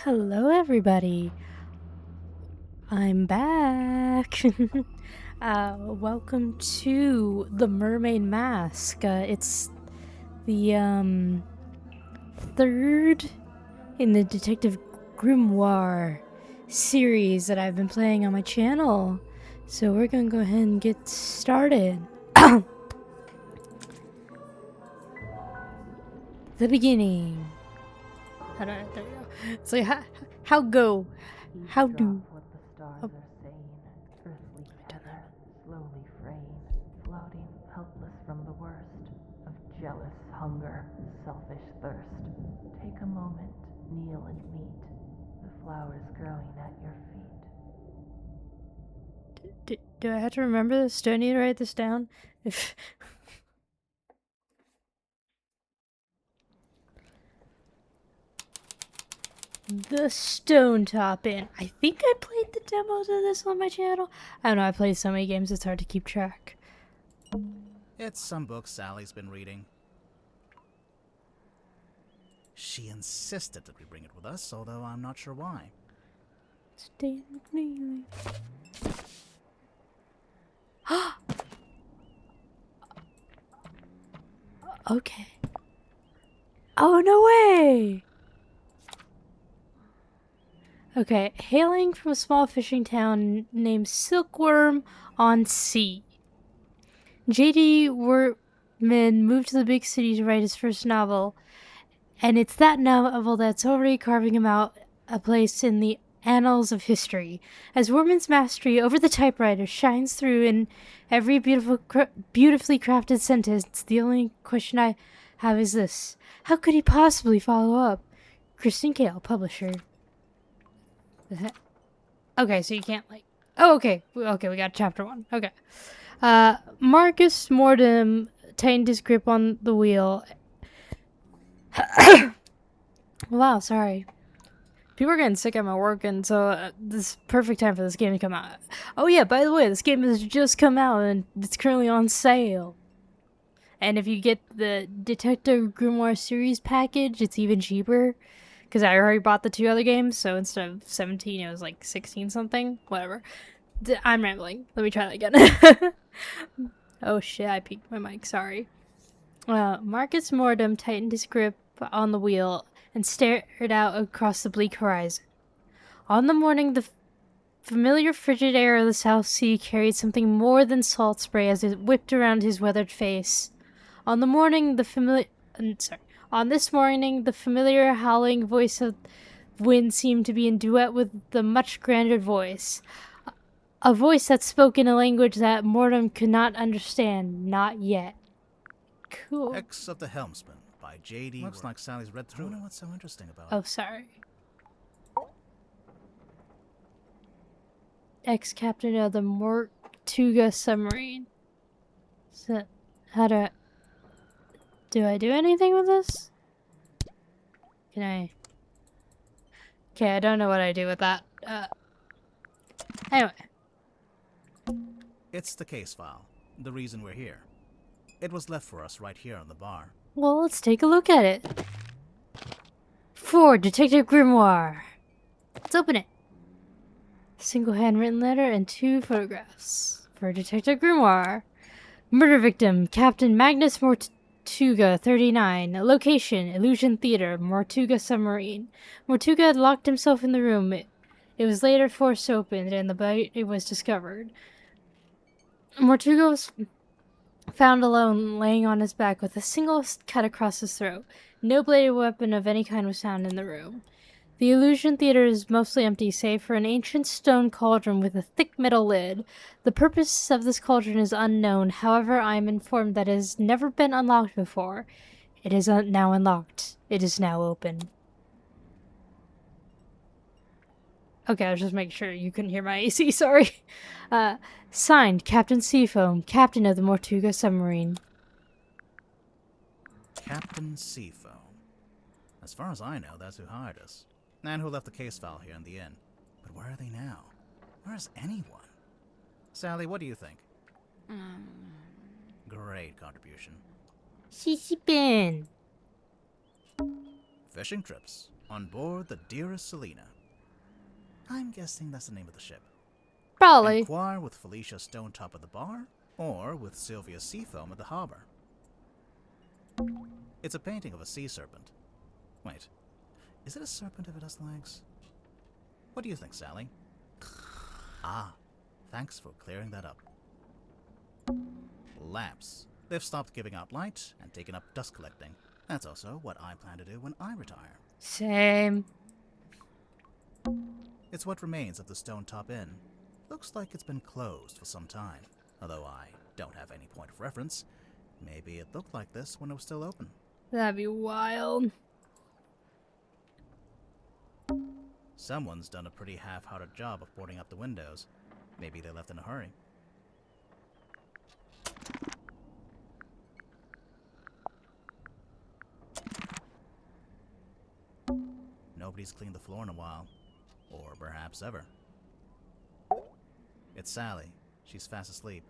Hello, everybody. I'm back. Welcome to the Mermaid Mask. It's the third in the Detective Grimoire series that I've been playing on my channel. So we're gonna go ahead and get started. The beginning. There you go. So how go? How do? What the stars are saying, earthly heather, slowly fraying, floating helpless from the worst of jealous hunger, selfish thirst. Take a moment, kneel and meet the flowers growing at your feet. Do I have to remember this? Do I need to write this down? The Stone Top Inn. I think I played the demos of this on my channel. I don't know, I played so many games it's hard to keep track. It's some book Sally's been reading. She insisted that we bring it with us, although I'm not sure why. Stand kneeling. Okay. Oh, no way! Okay, hailing from a small fishing town named Silkworm on Sea. J.D. Wortman moved to the big city to write his first novel, and it's that novel that's already carving him out a place in the annals of history, as Wortman's mastery over the typewriter shines through in every beautifully crafted sentence. The only question I have is this: how could he possibly follow up? Kristen Kale, publisher. Okay, so you can't Oh, okay, we got chapter 1. Okay. Marcus Mordem tightened his grip on the wheel. Wow, sorry. People are getting sick at my work, and so this is perfect time for this game to come out. Oh yeah, by the way, this game has just come out, and it's currently on sale. And if you get the Detective Grimoire series package, it's even cheaper. Because I already bought the 2 other games, so instead of 17, it was like 16 something. Whatever. I'm rambling. Let me try that again. Oh shit, I peeked my mic, sorry. Marcus Mordem tightened his grip on the wheel and stared out across the bleak horizon. On the morning, the familiar frigid air of the South Sea carried something more than salt spray as it whipped around his weathered face. On this morning, the familiar howling voice of wind seemed to be in duet with the much grander voice. A voice that spoke in a language that Mordem could not understand, not yet. Cool. X of the Helmsman by J.D. Looks like Sally's read through. I don't know what's so interesting about it. Oh, sorry. Ex-captain of the Mortuga submarine. So, how do I do anything with this? Can I? Okay, I don't know what I do with that. Anyway. It's the case file. The reason we're here. It was left for us right here on the bar. Well, let's take a look at it. For Detective Grimoire. Let's open it. Single handwritten letter and 2 photographs. For Detective Grimoire. Murder victim, Captain Magnus Mortuga, 39. Location, Illusion Theater, Mortuga submarine. Mortuga had locked himself in the room. It was later forced open, and the body was discovered. Mortuga was found alone, laying on his back with a single cut across his throat. No bladed weapon of any kind was found in the room. The Illusion Theater is mostly empty, save for an ancient stone cauldron with a thick metal lid. The purpose of this cauldron is unknown. However, I am informed that it has never been unlocked before. It is now unlocked. It is now open. Okay, I was just making sure you couldn't hear my AC, sorry. Signed, Captain Seafoam, captain of the Mortuga submarine. Captain Seafoam. As far as I know, that's who hired us. And who left the case file here in the inn. But where are they now? Where is anyone? Sally, what do you think? Great contribution. Sissy Ben. Fishing trips. On board the dearest Selena. I'm guessing that's the name of the ship. Probably. Inquire with Felicia Stonetop at the bar, or with Sylvia Seafoam at the harbor. It's a painting of a sea serpent. Wait, is it a serpent if it has legs? What do you think, Sally? Ah, thanks for clearing that up. Lamps. They've stopped giving out light and taken up dust collecting. That's also what I plan to do when I retire. Same. It's what remains of the Stonetop Inn. Looks like it's been closed for some time. Although I don't have any point of reference. Maybe it looked like this when it was still open. That'd be wild. Someone's done a pretty half-hearted job of boarding up the windows. Maybe they left in a hurry. Nobody's cleaned the floor in a while. Or perhaps ever. It's Sally. She's fast asleep.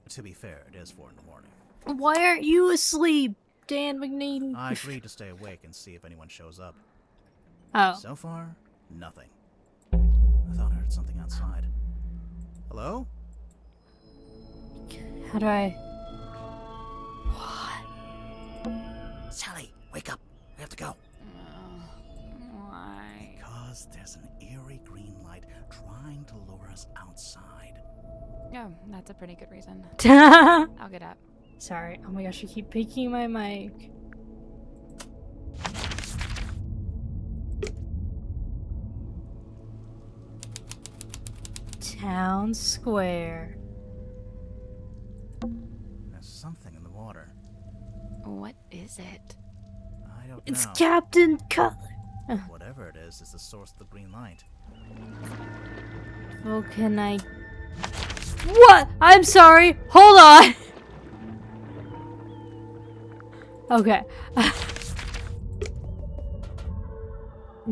To be fair, it is 4 in the morning. Why aren't you asleep, Dan McNeely? I agreed to stay awake and see if anyone shows up. Oh. So far, nothing. I thought I heard something outside. Hello? How do I... What? Sally, wake up. We have to go. Why? Because there's an eerie green light trying to lure us outside. Oh, that's a pretty good reason. Sorry. I'll get up. Oh my gosh, I keep picking my mic. Town Square. There's something in the water. What is it? I don't It's know. Captain Cutler. Whatever it is the source of the green light. Oh, can I... What? I'm sorry. Hold on. Okay.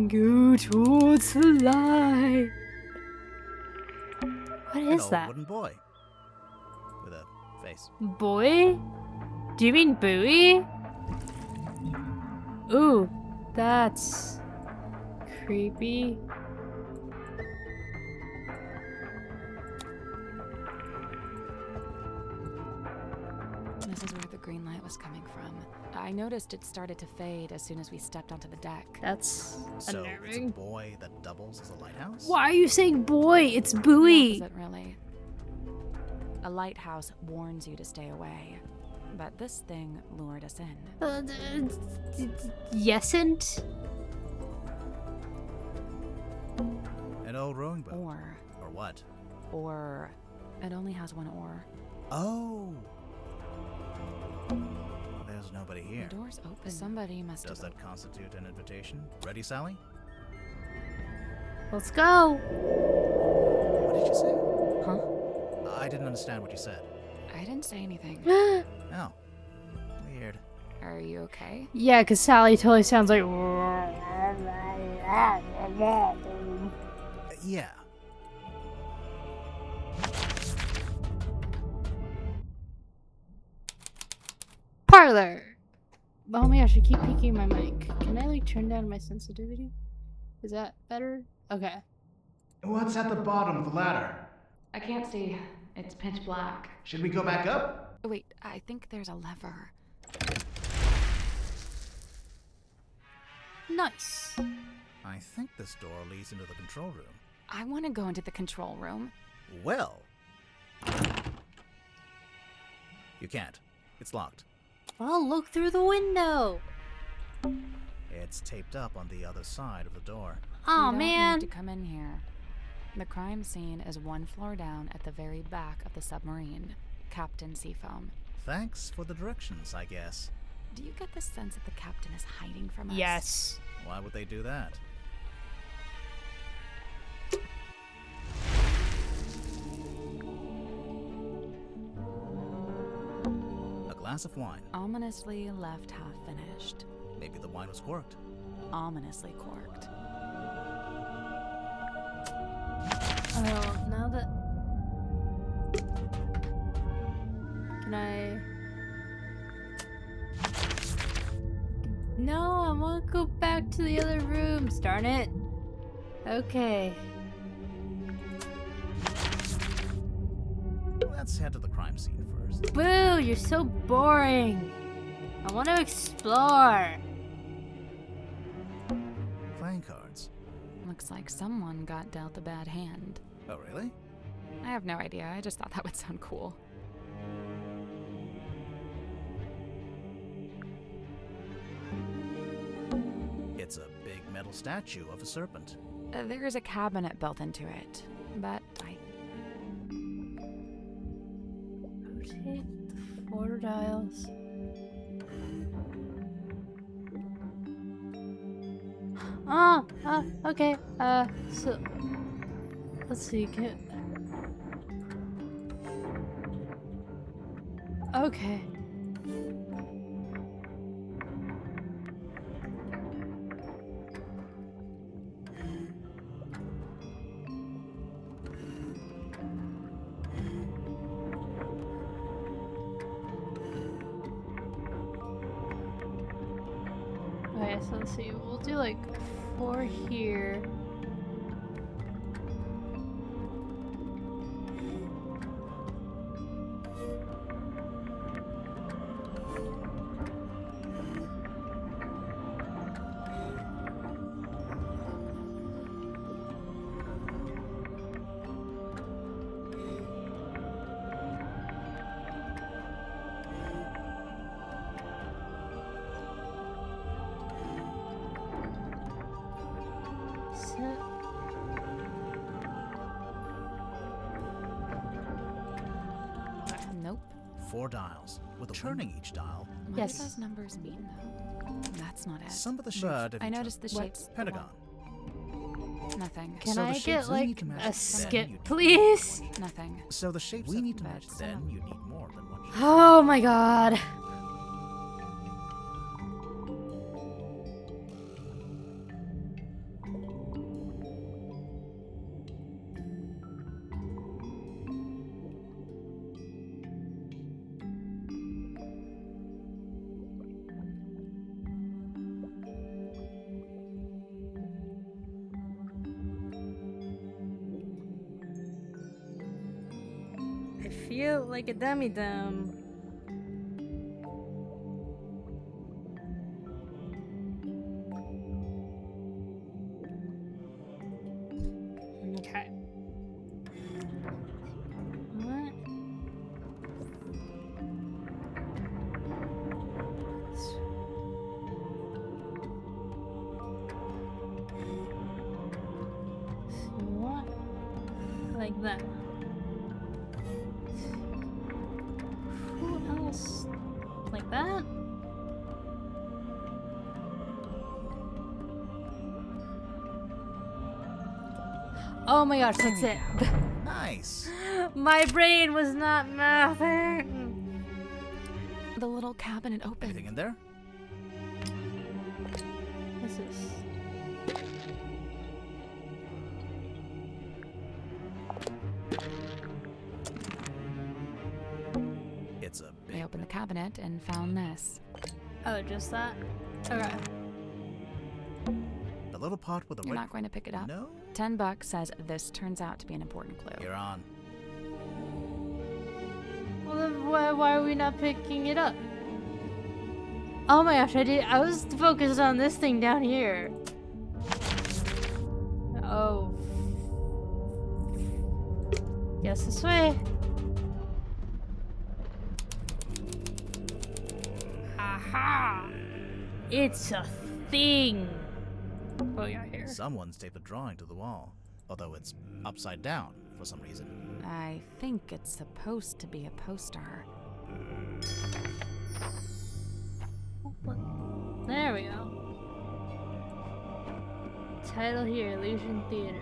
Go towards the light. What An is old that? wooden boy. With a face. Boy? Do you mean buoy? Ooh, that's creepy. This is where the green light was coming from. I noticed it started to fade as soon as we stepped onto the deck. That's So it's a unnerving. boy that doubles as a lighthouse? Why are you saying boy? It's The buoy. opposite, really. A lighthouse warns you to stay away. But this thing lured us in. Yesn't? An old rowing boat. Or what? it only has one oar. Oh! There's nobody here. The door's open. Somebody must Does have... that constitute an invitation? Ready, Sally? Let's go. What did you say? Huh? I didn't understand what you said. I didn't say anything. Oh. Weird. Are you okay? Yeah, because Sally totally sounds like... Yeah. Parlor. Oh my gosh, I keep peeking my mic. Can I like turn down my sensitivity? Is that better? Okay. What's at the bottom of the ladder? I can't see. It's pitch black. Should we go back up? Wait, I think there's a lever. Nice. I think this door leads into the control room. I want to go into the control room. Well. You can't. It's locked. Well, look through the window. It's taped up on the other side of the door. Oh You don't man. need to come in here. The crime scene is one floor down at the very back of the submarine. Captain Seafoam. Thanks for the directions, I guess. Do you get the sense that the captain is hiding from us? Yes. Why would they do that? A glass of wine. Ominously left half finished. Maybe the wine was corked. Ominously corked. Oh, now that... Can I... No. go back to the other rooms, darn it. Okay. Let's head to the crime scene first. Boo, you're so boring. I want to explore. Playing cards. Looks like someone got dealt a bad hand. Oh, really? I have no idea. I just thought that would sound cool. It's a big metal statue of a serpent. There's a cabinet built into it, but I... Rotate the 4 dials. Okay. So let's see. Okay. Okay, so let's see. We'll do like 4 here. Nope. 4 dials, with a turning each dial. What Yes. do those numbers mean, though? That's not it. Some of the shapes. I differ. noticed the shapes. Pentagon. Nothing. Can So the I shapes get we like need to match, a then skip, you need please? Nothing. So the shapes we need to match, then you need more than one shape. Oh my god. I feel like a dummy dumb. Okay. What? What? Like that. Who else? Like that? Oh my gosh, that's it. Nice. My brain was not mathing. The little cabinet opened. Anything in there? This is. It's a I big. opened the cabinet and found this. Oh, just that? Okay. The little pot with a You're red. not going to pick it up? No. $10 says this turns out to be an important clue. You're on. Well, then why are we not picking it up? Oh my gosh, I was focused on this thing down here. Oh. Guess this way. Aha! It's a thing. What we got here? Someone's taped a drawing to the wall, although it's upside down for some reason. I think it's supposed to be a poster. There we go. Title here, Illusion Theater.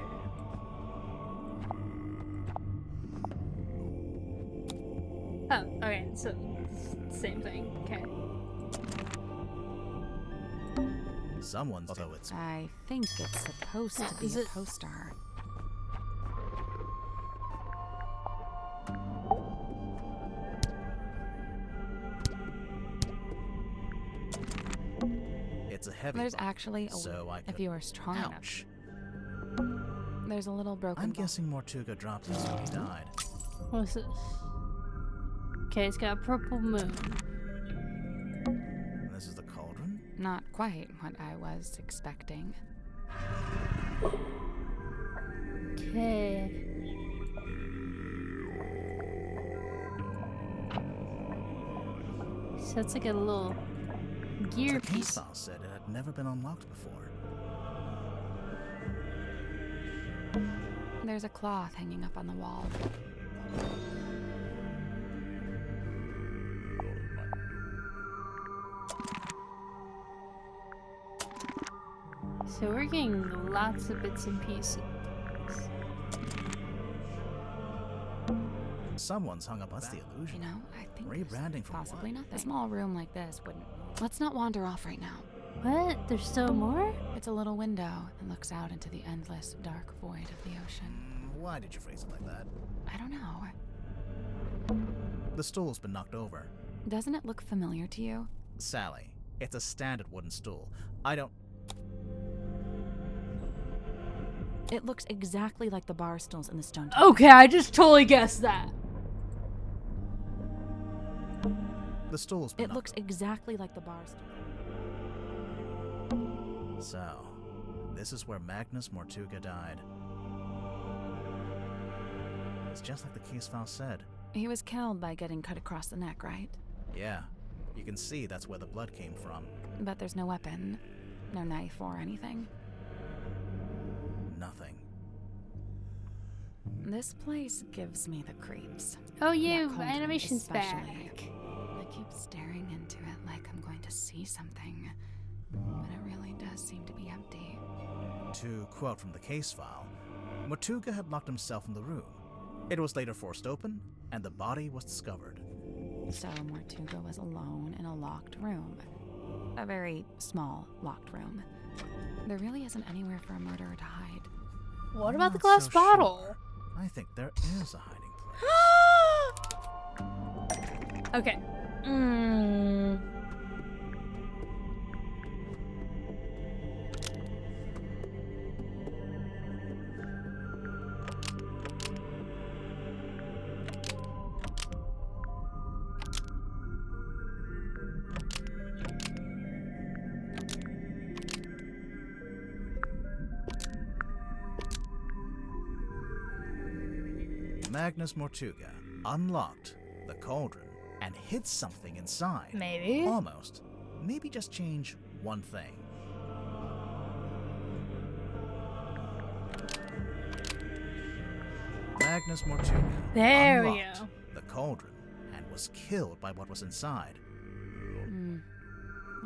Oh, okay, so same thing. Okay. Someone's. Although it's. I think it's supposed to be Is a it- poster. It's a heavy There's bump, actually a so way I if could... you are strong enough. Ouch. There's a little broken I'm bone. guessing Mortuga dropped this when he died. What's this? Okay, it's got a purple moon. This is the cauldron? Not quite what I was expecting. Okay. So it's like a little gear The case piece. file said it had never been unlocked before. There's a cloth hanging up on the wall. So we're getting lots of bits and pieces. Someone's hung up. That's the You illusion. know, I think Rebranding there's for possibly what? nothing. A small room like this wouldn't. Let's not wander off right now. What? There's still more? It's a little window that looks out into the endless dark void of the ocean. Why did you phrase it like that? I don't know. The stool's been knocked over. Doesn't it look familiar to you? Sally, it's a standard wooden stool. I don't... It looks exactly like the bar stools in the stone. Okay, I just totally guessed that. The stool's been It looks exactly like the bar stool. So, this is where Magnus Mortuga died. It's just like the case file said. He was killed by getting cut across the neck, right? Yeah, you can see that's where the blood came from. But there's no weapon, no knife or anything. Nothing. This place gives me the creeps. Oh yeah, That cauldron animation's especially. back. I keep staring into it like I'm going to see something, but it really does seem to be empty. To quote from the case file, Mortuga had locked himself in the room. It was later forced open, and the body was discovered. So Mortuga was alone in a locked room. A very small locked room. There really isn't anywhere for a murderer to hide. What I'm about the not glass so bottle? sure. I think there is a hiding place. Okay. Magnus Mortuga unlocked the cauldron and hid something inside. Maybe. Almost. Maybe just change one thing. Magnus Mortuga There we unlocked go. the cauldron and was killed by what was inside.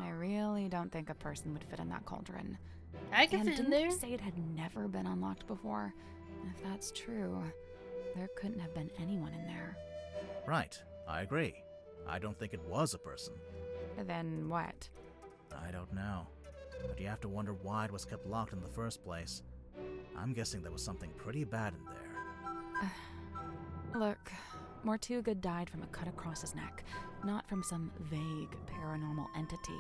I really don't think a person would fit in that cauldron. I can And fit in didn't there. you say it had never been unlocked before? If that's true, there couldn't have been anyone in there. Right, I agree. I don't think it was a person. Then what? I don't know. But you have to wonder why it was kept locked in the first place. I'm guessing there was something pretty bad in there. Look, Mortuga died from a cut across his neck, not from some vague paranormal entity.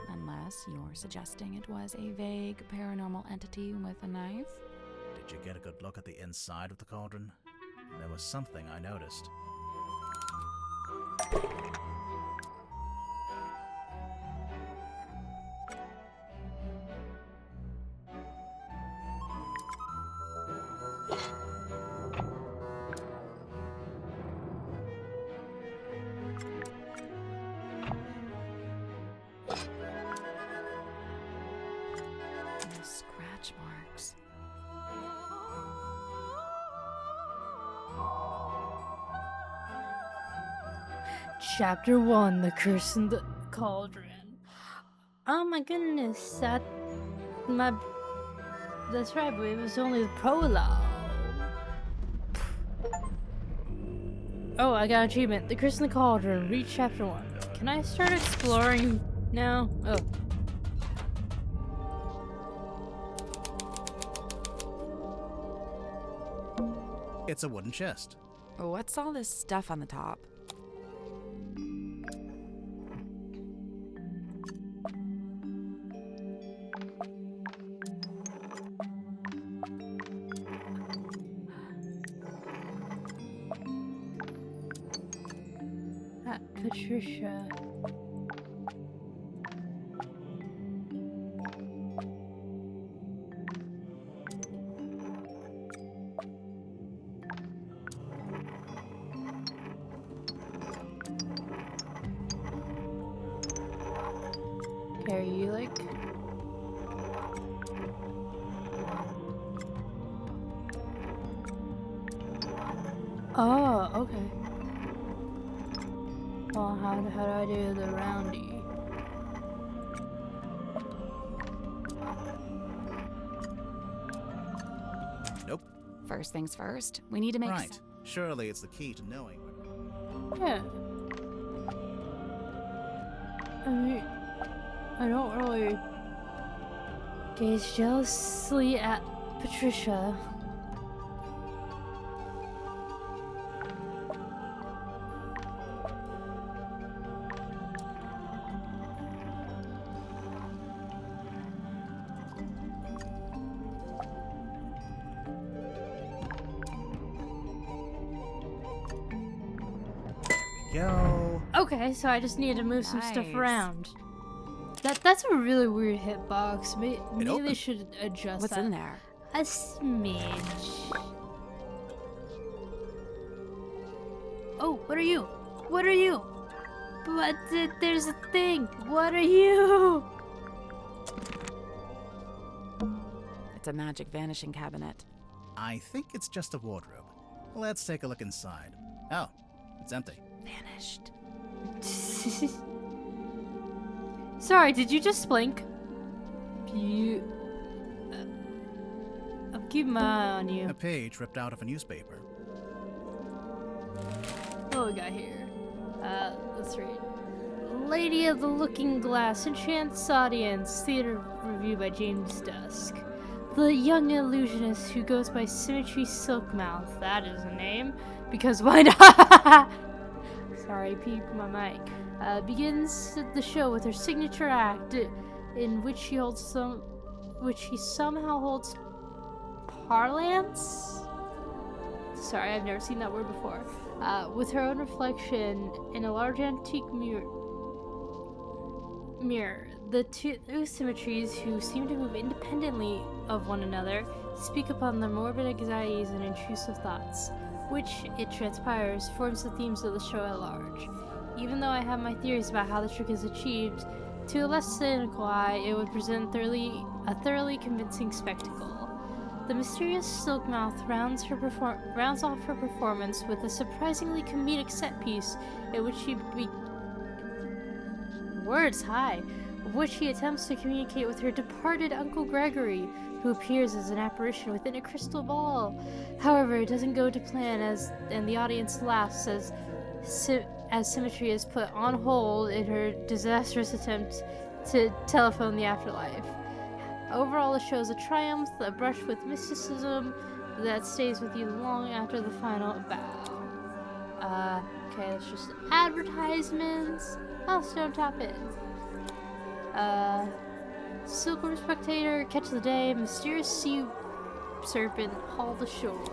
Unless you're suggesting it was a vague paranormal entity with a knife? Did you get a good look at the inside of the cauldron? There was something I noticed. The scratch marks. Chapter 1, The Curse in the Cauldron. Oh my goodness, that's right, but it was only the prologue. Oh, I got an achievement. The Curse in the Cauldron, reach chapter 1. Can I start exploring now? Oh. It's a wooden chest. What's all this stuff on the top? Patricia. Are you like... Oh, okay. Well, how do I do the roundy? Nope. First things first, we need to make Right. Surely it's the key to knowing. Yeah. I mean, I don't really gaze jealously at Patricia. Go. Okay, so I just need to move some stuff Nice. around. That's a really weird hitbox. Maybe they opened. should adjust What's that in there? a smidge. Oh, what are you? What are you? But there's a thing. What are you? It's a magic vanishing cabinet. I think it's just a wardrobe. Let's take a look inside. Oh, it's empty. Vanished. Sorry, did you just blink? I'm keeping my eye on A you. page ripped out of a newspaper. What we got here? Let's read. Lady of the Looking Glass, Enchants Audience, Theater Review by James Dusk. The young illusionist who goes by Symmetry Silkmouth, that is a name, because why not? Sorry, peeped my mic. Begins the show with her signature act, in which she somehow holds parlance. Sorry, I've never seen that word before. With her own reflection in a large antique mirror. The two symmetries, who seem to move independently of one another, speak upon their morbid anxieties and intrusive thoughts, which, it transpires, forms the themes of the show at large. Even though I have my theories about how the trick is achieved, to a less cynical eye, it would present a thoroughly convincing spectacle. The mysterious Silkmouth rounds off her performance with a surprisingly comedic set piece in which she attempts to communicate with her departed Uncle Gregory, who appears as an apparition within a crystal ball. However, it doesn't go to plan, and the audience laughs as Symmetry is put on hold in her disastrous attempt to telephone the afterlife. Overall, the show is a triumph, a brush with mysticism that stays with you long after the final bow. Okay, that's just advertisements. Else don't tap in. Silkworm Spectator, Catch the Day, Mysterious Sea Serpent, hauled ashore.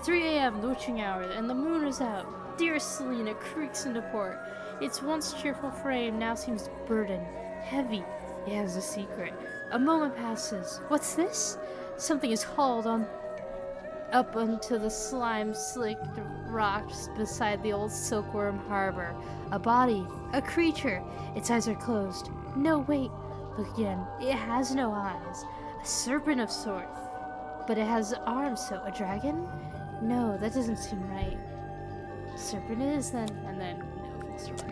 3 a.m., the witching hour, and the moon is out. Dear Selena creaks into port. Its once cheerful frame now seems burdened, heavy. It has a secret. A moment passes. What's this? Something is hauled up onto the slime-slicked rocks beside the old Silkworm Harbor. A body, a creature. Its eyes are closed. No, wait. Look again. It has no eyes. A serpent of sorts. But it has arms, so a dragon? No, that doesn't seem right. Serpent it is then, and then no full story.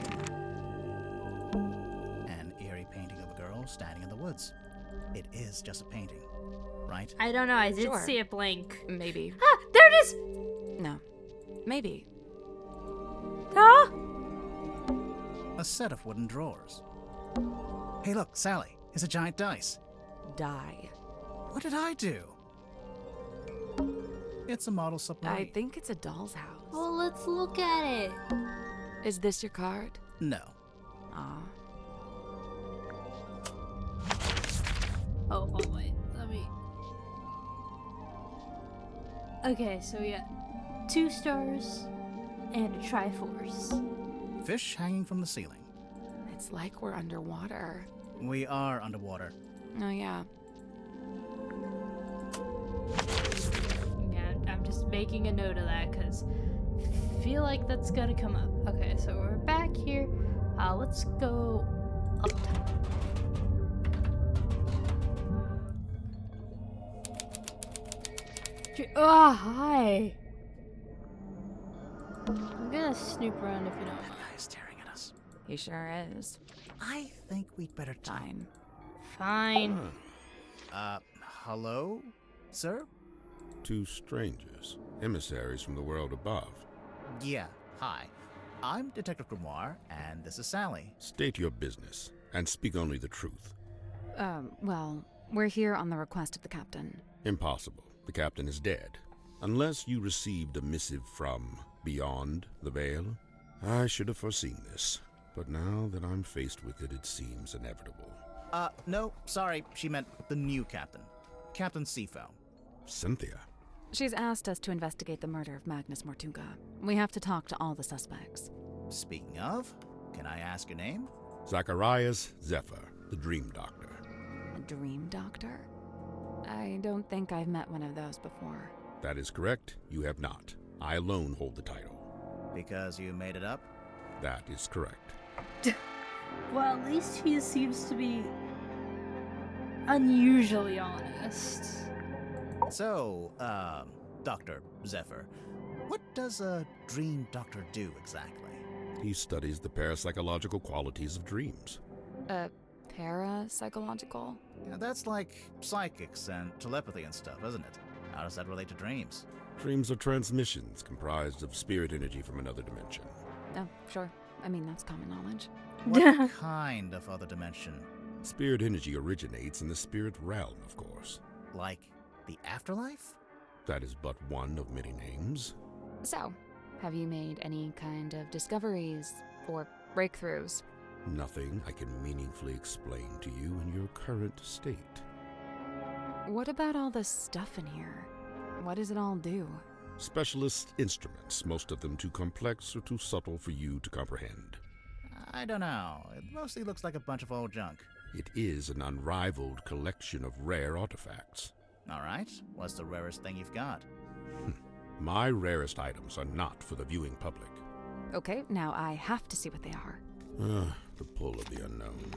An eerie painting of a girl standing in the woods. It is just a painting, right? I don't know, I did Sure. see it blink. Maybe. Ah, there it is! No. Maybe. Ah! A set of wooden drawers. Hey look, Sally, it's a giant dice. Die. What did I do? It's a model submarine. I think it's a doll's house. Well, let's look at it. Is this your card? No. Aw. Oh, wait, let me... Okay, so we got 2 stars and a Triforce. fish hanging from the ceiling. It's like we're underwater. We are underwater. Oh, yeah. Yeah, I'm just making a note of that because I feel like that's gonna come up. Okay, so we're back here. Let's go up top. Oh, hi. I'm gonna snoop around if you don't That mind. guy is staring at us. He sure is. I think we'd better talk. Fine. Fine. Hello, sir? Two strangers, emissaries from the world above. Yeah, hi. I'm Detective Grimoire, and this is Sally. State your business, and speak only the truth. Well, we're here on the request of the captain. Impossible. The captain is dead. Unless you received a missive from beyond the veil. I should have foreseen this, but now that I'm faced with it, it seems inevitable. No, sorry, she meant the new captain. Captain Seafoam. Cynthia. She's asked us to investigate the murder of Magnus Mortuga. We have to talk to all the suspects. Speaking of, can I ask your name? Zacharias Zephyr, the Dream Doctor. A dream doctor? I don't think I've met one of those before. That is correct. You have not. I alone hold the title. Because you made it up? That is correct. Well, at least he seems to be unusually honest. So, Dr. Zephyr, what does a dream doctor do exactly? He studies the parapsychological qualities of dreams. Parapsychological? Yeah, that's like psychics and telepathy and stuff, isn't it? How does that relate to dreams? Dreams are transmissions comprised of spirit energy from another dimension. Oh, sure. I mean, that's common knowledge. What kind of other dimension? Spirit energy originates in the spirit realm, of course. Like the afterlife? That is but one of many names. So, have you made any kind of discoveries or breakthroughs? Nothing I can meaningfully explain to you in your current state. What about all this stuff in here? What does it all do? Specialist instruments, most of them too complex or too subtle for you to comprehend. I don't know. It mostly looks like a bunch of old junk. It is an unrivaled collection of rare artifacts. All right. What's the rarest thing you've got? My rarest items are not for the viewing public. Okay, now I have to see what they are. The pull of the unknown.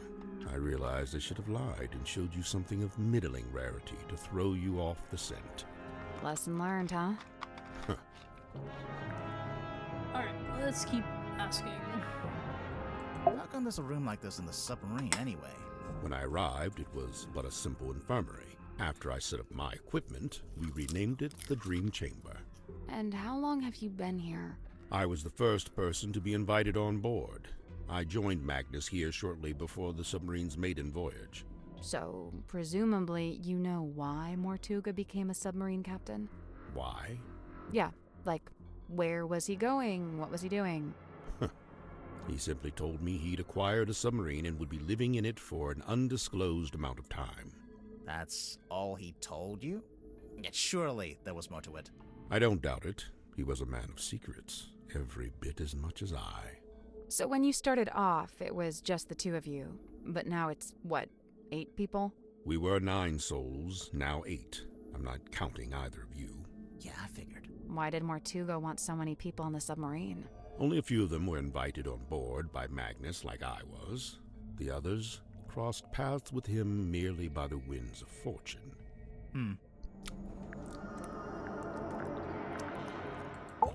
I realized I should have lied and showed you something of middling rarity to throw you off the scent. Lesson learned, huh? Alright, let's keep asking. How come there's a room like this in the submarine anyway? When I arrived, it was but a simple infirmary. After I set up my equipment, we renamed it the Dream Chamber. And how long have you been here? I was the first person to be invited on board. I joined Magnus here shortly before the submarine's maiden voyage. So, presumably, you know why Mortuga became a submarine captain? Why? Yeah, like, where was he going? What was he doing? He simply told me he'd acquired a submarine and would be living in it for an undisclosed amount of time. That's all he told you? Yet surely there was more to it. I don't doubt it. He was a man of secrets, every bit as much as I. So when you started off, it was just the two of you. But now it's, what, 8 people? We were 9 souls, now 8. I'm not counting either of you. Yeah, I figured. Why did Mortuga want so many people on the submarine? Only a few of them were invited on board by Magnus like I was. The others crossed paths with him merely by the winds of fortune. The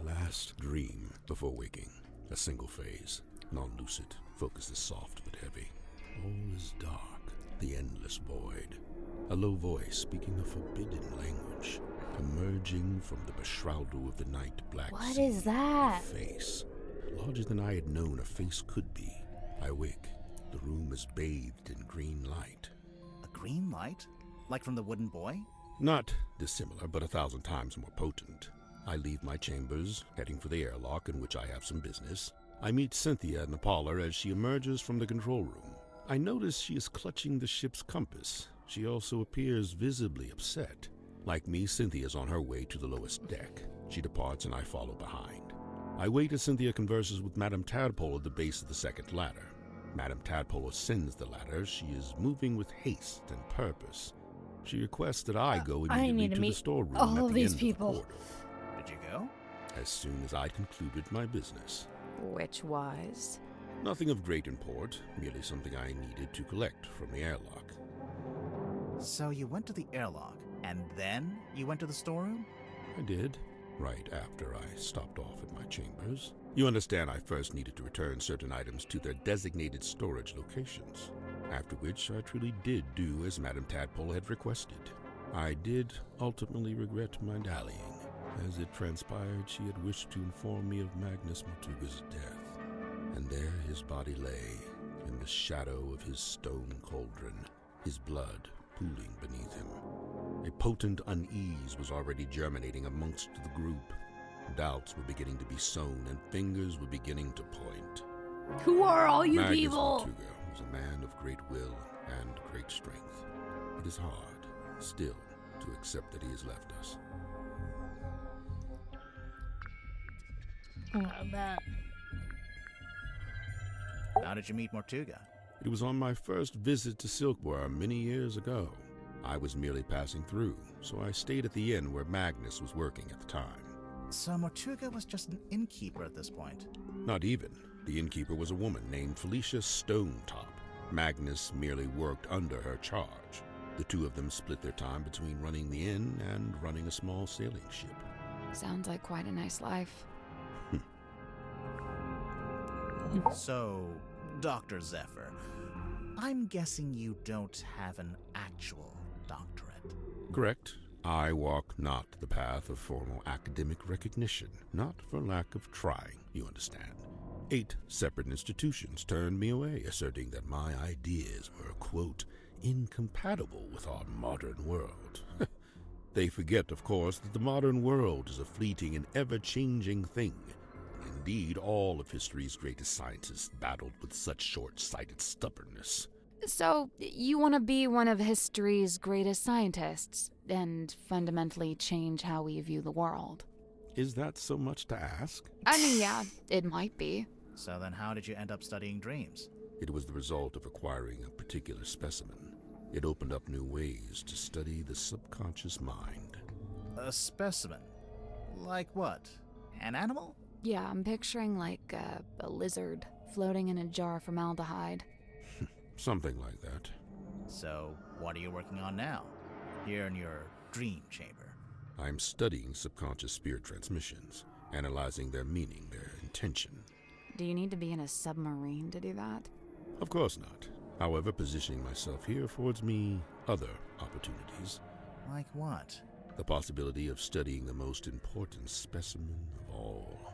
last dream before waking. A single phase, non-lucid, focus is soft but heavy. All is dark, the endless void. A low voice speaking a forbidden language, emerging from the beshroudal of the night black What sea. is that? A face, larger than I had known a face could be. I wake. The room is bathed in green light. A green light? Like from the wooden boy? Not dissimilar, but 1,000 times more potent. I leave my chambers, heading for the airlock in which I have some business. I meet Cynthia in the parlor as she emerges from the control room. I notice she is clutching the ship's compass. She also appears visibly upset. Like me, Cynthia's on her way to the lowest deck. She departs and I follow behind. I wait as Cynthia converses with Madame Tadpole at the base of the second ladder. Madame Tadpole ascends the ladder. She is moving with haste and purpose. She requests that I go I immediately need to to the meet storeroom all at of the these end people. of the corridor, Did you go? as soon as I concluded my business. Which was? Nothing of great import, merely something I needed to collect from the airlock. So you went to the airlock, and then you went to the storeroom? I did, right after I stopped off at my chambers. You understand I first needed to return certain items to their designated storage locations, after which I truly did do as Madame Tadpole had requested. I did ultimately regret my dallying. As it transpired, she had wished to inform me of Magnus Mortuga's death, and there his body lay, in the shadow of his stone cauldron, his blood pooling beneath him. A potent unease was already germinating amongst the group. Doubts were beginning to be sown, and fingers were beginning to point. Who are all you Magnus people? Mortuga was a man of great will and great strength. It is hard, still, to accept that he has left us. I bet. How did you meet Mortuga? It was on my first visit to Silkworm many years ago. I was merely passing through, so I stayed at the inn where Magnus was working at the time. So Mortuga was just an innkeeper at this point. Not even. The innkeeper was a woman named Felicia Stonetop. Magnus merely worked under her charge. The two of them split their time between running the inn and running a small sailing ship. Sounds like quite a nice life. So, Dr. Zephyr, I'm guessing you don't have an actual doctorate. Correct. I walk not the path of formal academic recognition, not for lack of trying, you understand. 8 separate institutions turned me away, asserting that my ideas were, quote, incompatible with our modern world. They forget, of course, that the modern world is a fleeting and ever-changing thing. Indeed, all of history's greatest scientists battled with such short-sighted stubbornness. So, you want to be one of history's greatest scientists and fundamentally change how we view the world? Is that so much to ask? I mean, yeah, it might be. So then how did you end up studying dreams? It was the result of acquiring a particular specimen. It opened up new ways to study the subconscious mind. A specimen? Like what? An animal? Yeah, I'm picturing like a lizard floating in a jar of formaldehyde. Something like that. So, what are you working on now? Here in your dream chamber? I'm studying subconscious spirit transmissions, analyzing their meaning, their intention. Do you need to be in a submarine to do that? Of course not. However, positioning myself here affords me other opportunities. Like what? The possibility of studying the most important specimen of all.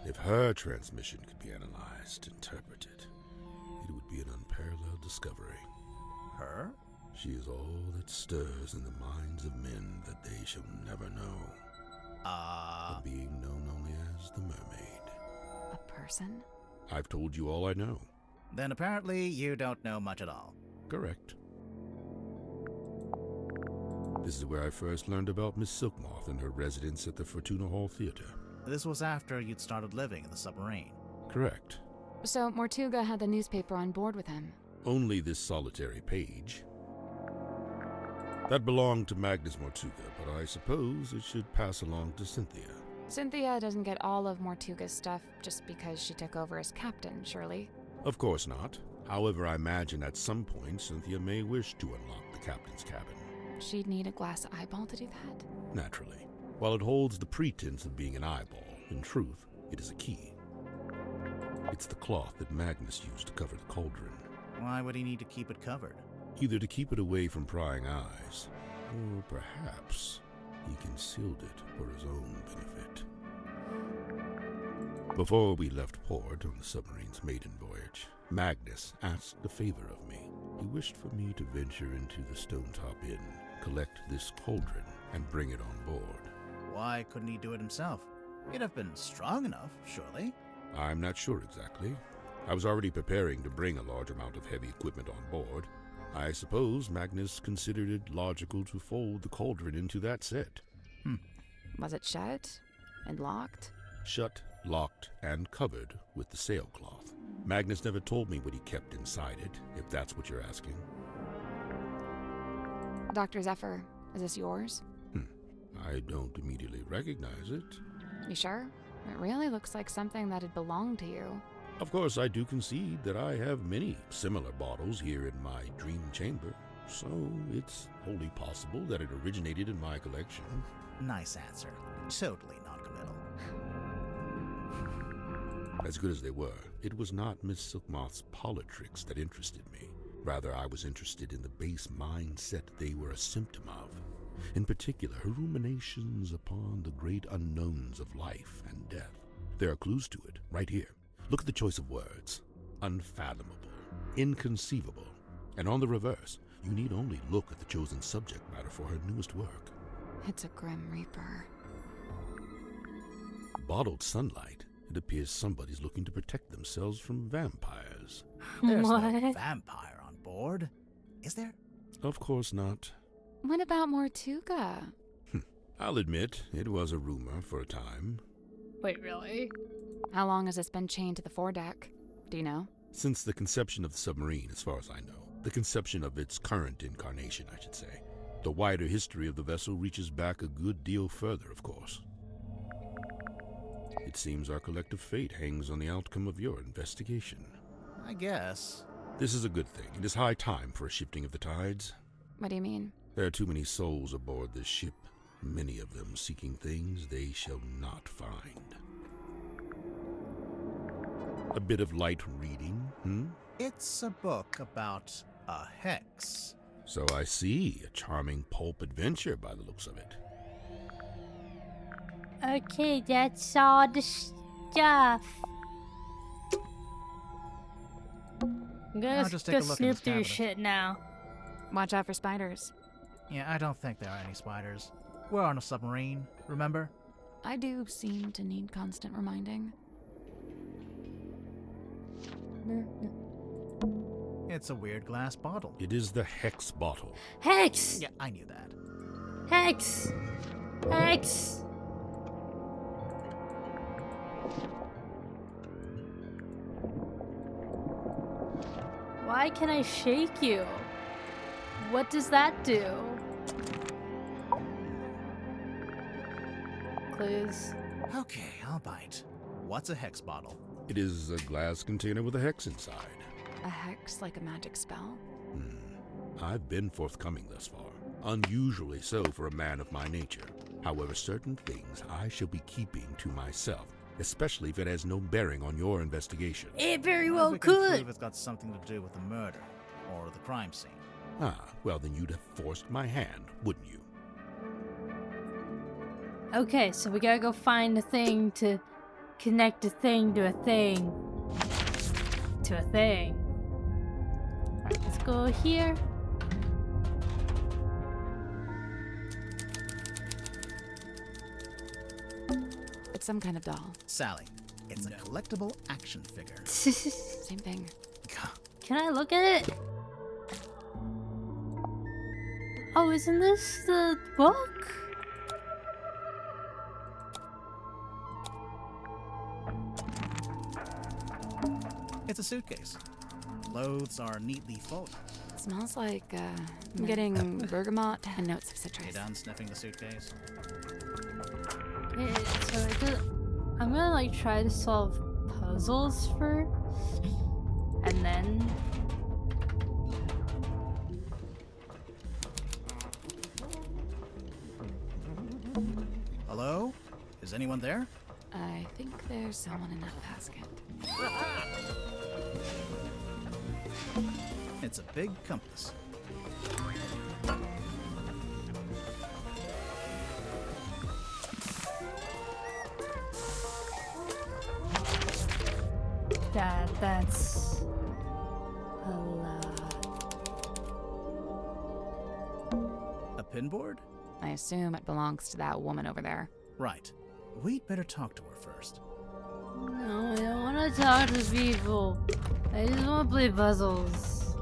If her transmission could be analyzed, interpreted, it would be an unparalleled discovery. Her? She is all that stirs in the minds of men that they shall never know. A being known only as the Mermaid. A person? I've told you all I know. Then apparently you don't know much at all. Correct. This is where I first learned about Miss Silkmoth and her residence at the Fortuna Hall Theater. This was after you'd started living in the submarine. Correct. So Mortuga had the newspaper on board with him. Only this solitary page. That belonged to Magnus Mortuga, but I suppose it should pass along to Cynthia. Cynthia doesn't get all of Mortuga's stuff just because she took over as captain, surely? Of course not. However, I imagine at some point Cynthia may wish to unlock the captain's cabin. She'd need a glass eyeball to do that? Naturally. While it holds the pretense of being an eyeball, in truth, it is a key. It's the cloth that Magnus used to cover the cauldron. Why would he need to keep it covered? Either to keep it away from prying eyes, or perhaps he concealed it for his own benefit. Before we left port on the submarine's maiden voyage, Magnus asked a favor of me. He wished for me to venture into the Stonetop Inn, collect this cauldron, and bring it on board. Why couldn't he do it himself? He'd have been strong enough, surely. I'm not sure exactly. I was already preparing to bring a large amount of heavy equipment on board. I suppose Magnus considered it logical to fold the cauldron into that set. Was it shut? And locked? Shut locked and covered with the sailcloth. Magnus never told me what he kept inside it, if that's what you're asking. Dr. Zephyr, is this yours? I don't immediately recognize it. You sure? It really looks like something that had belonged to you. Of course, I do concede that I have many similar bottles here in my dream chamber, so it's wholly possible that it originated in my collection. Nice answer. Totally non-committal. As good as they were, it was not Miss Silkmoth's politricks that interested me. Rather, I was interested in the base mindset they were a symptom of. In particular, her ruminations upon the great unknowns of life and death. There are clues to it, right here. Look at the choice of words. Unfathomable, inconceivable. And on the reverse, you need only look at the chosen subject matter for her newest work. It's a Grim Reaper. Bottled sunlight. It appears somebody's looking to protect themselves from vampires. There's no What? vampire on board. Is there? Of course not. What about Mortuga? I'll admit, it was a rumor for a time. Wait, really? How long has this been chained to the foredeck? Do you know? Since the conception of the submarine, as far as I know. The conception of its current incarnation, I should say. The wider history of the vessel reaches back a good deal further, of course. It seems our collective fate hangs on the outcome of your investigation. I guess. This is a good thing. It is high time for a shifting of the tides. What do you mean? There are too many souls aboard this ship, many of them seeking things they shall not find. A bit of light reading, It's a book about a hex. So I see, a charming pulp adventure by the looks of it. Okay, that's all the stuff. I'm gonna I'll just take a go look in snoop this through your cabinet. shit now. Watch out for spiders. Yeah, I don't think there are any spiders. We're on a submarine, remember? I do seem to need constant reminding. It's a weird glass bottle. It is the hex bottle. Hex! Yeah, I knew that. Hex! Hex! Why can I shake you? What does that do? Clues. Okay, I'll bite. What's a hex bottle? It is a glass container with a hex inside. A hex like a magic spell? I've been forthcoming thus far. Unusually so for a man of my nature. However, certain things I shall be keeping to myself, especially if it has no bearing on your investigation. It very What if well we can could. prove it's got something to do with the murder or the crime scene. Ah, well then you'd have forced my hand, wouldn't you? Okay, so we gotta go find a thing to connect a thing to a thing. To a thing. Alright, let's go here. It's some kind of doll. Sally, it's a collectible action figure. Same thing. Can I look at it? Oh, isn't this the book? It's a suitcase. Clothes are neatly folded. Smells like, I'm getting bergamot and notes of You citrus. done sniffing the suitcase? Yeah, so I'm gonna like try to solve puzzles first, and then. Hello? Is anyone there? I think there's someone in that basket. It's a big compass. That's a lot. A pinboard? I assume it belongs to that woman over there. Right. We'd better talk to her first. No, I don't want to talk to people. I just want to play puzzles.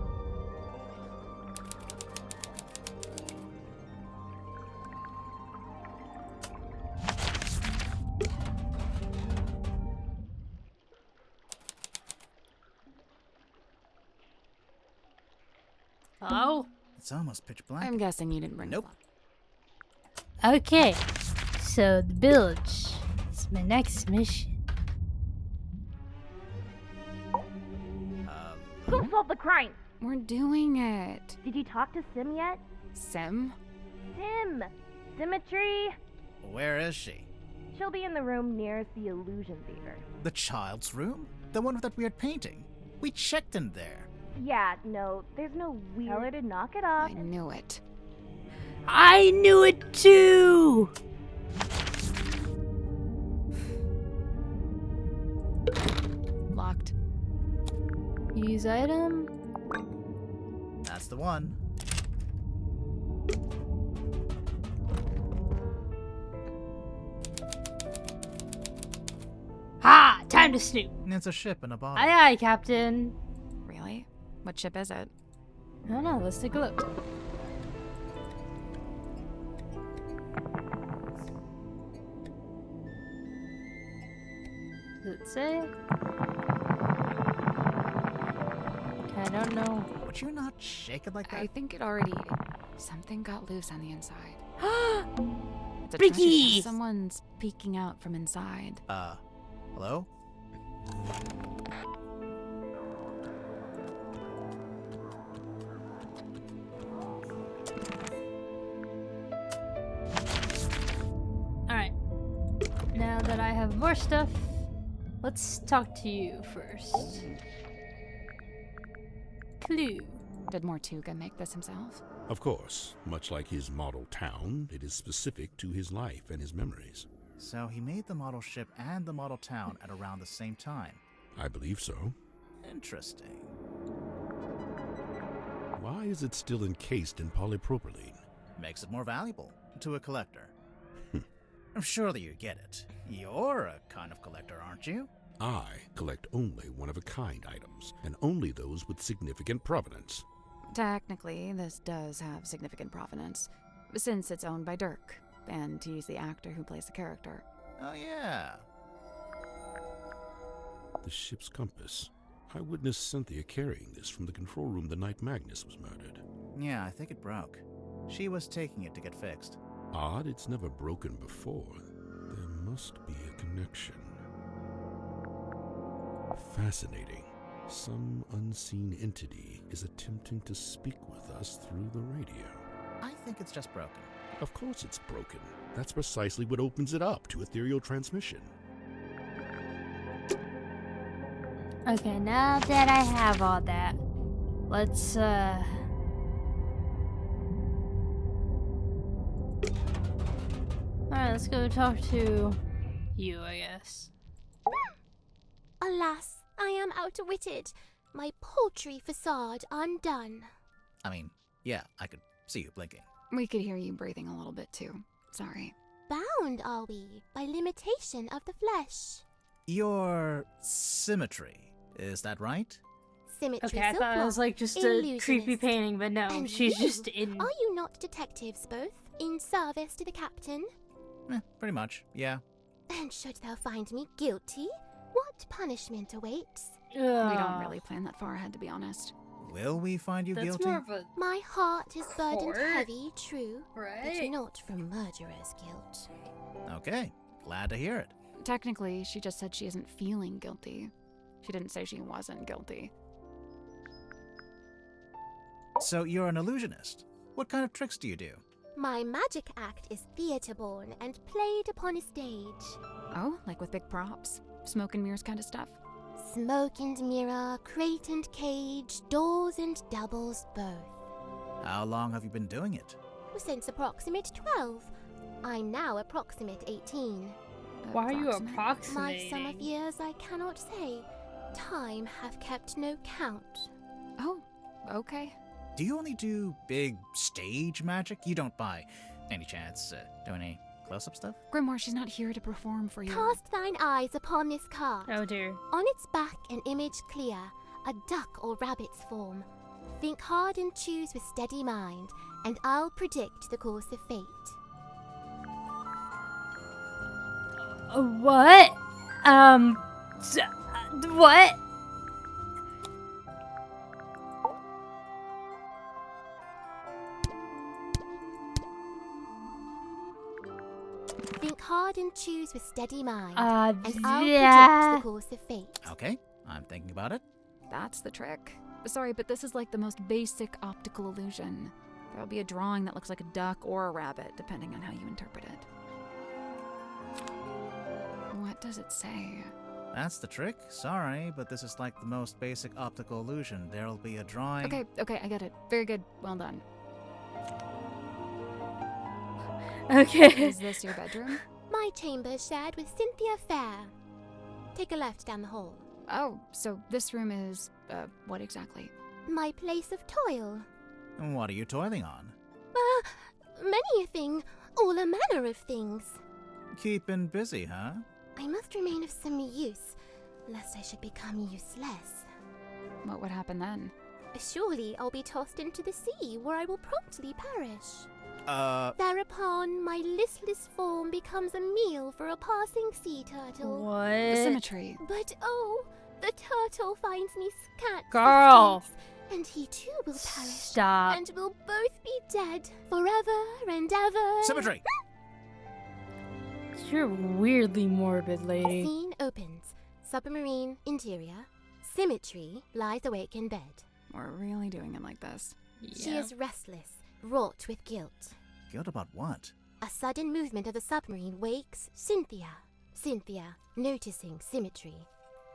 It's almost pitch black. I'm guessing you didn't bring Nope. the clock. Okay, so the village is my next mission. Who solved the crime? We're doing it. Did you talk to Sim yet? Sim? Sim! Symmetry! Where is she? She'll be in the room nearest the illusion theater. The child's room? The one with that weird painting? We checked in there. Yeah, no, there's no weird. Tell her to knock it off. I knew it. I knew it too! Locked. Use item. That's the one. Ha! Time to snoop. It's a ship in a bottle. Aye aye, Captain. Really? What ship is it? I don't know, let's take a look. Does it say? I don't know. Would you not shake it like that? I think it already... Something got loose on the inside. It's a Breaky! treasure. Someone's peeking out from inside. Hello? Alright. Now that I have more stuff, let's talk to you first. Clue. Did Mortuga make this himself? Of course, much like his model town, it is specific to his life and his memories. So he made the model ship and the model town at around the same time. I believe so. Interesting. Why is it still encased in polypropylene? Makes it more valuable to a collector. Surely you get it. You're a kind of collector, aren't you? I collect only one-of-a-kind items, and only those with significant provenance. Technically, this does have significant provenance, since it's owned by Dirk, and he's the actor who plays the character. Oh yeah. The ship's compass. I witnessed Cynthia carrying this from the control room the night Magnus was murdered. Yeah, I think it broke. She was taking it to get fixed. Odd it's never broken before. There must be a connection. Fascinating. Some unseen entity is attempting to speak with us through the radio. I think it's just broken. Of course it's broken. That's precisely what opens it up to ethereal transmission. Okay, now that I have all that, let's Alright, let's go talk to you, I guess. Alas, I am outwitted. My paltry facade undone. I mean, yeah, I could see you blinking. We could hear you breathing a little bit too. Sorry. Bound are we by limitation of the flesh. Your symmetry, is that right? Symmetry Okay, I thought it was like just a creepy illusionist. painting, but no, And she's you? just in. Are you not detectives both, in service to the captain? Pretty much, yeah. And should thou find me guilty, what punishment awaits? We don't really plan that far ahead, to be honest. Will we find you That's guilty? more of a My heart is burdened Court? heavy, true, but right. not from murderer's guilt. Okay, glad to hear it. Technically, she just said she isn't feeling guilty. She didn't say she wasn't guilty. So you're an illusionist. What kind of tricks do you do? My magic act is theatre-born and played upon a stage. Oh, like with big props? Smoke and mirrors kind of stuff? Smoke and mirror, crate and cage, doors and doubles both. How long have you been doing it? Since approximate 12. I'm now approximate 18. Why are you Approximate. approximating? My sum of years I cannot say. Time hath kept no count. Oh, okay. Do you only do big stage magic? You don't by any chance do any close-up stuff? Grimoire, she's not here to perform for you. Cast thine eyes upon this card. Oh dear. On its back an image clear, a duck or rabbit's form. Think hard and choose with steady mind, and I'll predict the course of fate. What? What? Think hard and choose with steady mind, Uh, and I'll yeah. predict the course of fate. Okay, I'm thinking about it. That's the trick. Sorry, but this is like the most basic optical illusion. There'll be a drawing that looks like a duck or a rabbit, depending on how you interpret it. What does it say? That's the trick. Sorry, but this is like the most basic optical illusion. There'll be a drawing. Okay, I get it. Very good. Well done. Okay. Is this your bedroom? My chamber is shared with Cynthia Fair. Take a left down the hall. Oh, so this room is, what exactly? My place of toil. What are you toiling on? Many a thing, all a manner of things. Keeping busy, huh? I must remain of some use, lest I should become useless. What would happen then? Surely I'll be tossed into the sea, where I will promptly perish. Thereupon, my listless form becomes a meal for a passing sea turtle. What? The symmetry. But oh, the turtle finds me scant Girl. sustenance, and he too will perish. Stop. And we'll both be dead forever and ever. Symmetry! You're weirdly morbid, lady. Scene opens. Submarine interior. Symmetry lies awake in bed. We're really doing it like this. She is restless, wrought with guilt. Guilt about what? A sudden movement of the submarine wakes Cynthia. Cynthia, noticing Symmetry.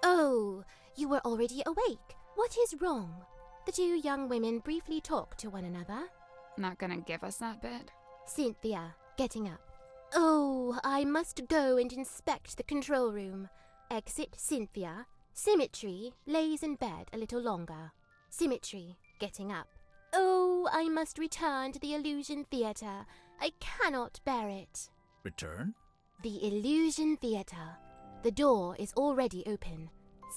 Oh, you were already awake. What is wrong? The two young women briefly talk to one another. Not gonna give us that bit? Cynthia, getting up. Oh, I must go and inspect the control room. Exit Cynthia. Symmetry lays in bed a little longer. Symmetry, getting up. Oh, I must return to the Illusion Theatre. I cannot bear it. Return? The Illusion Theatre. The door is already open.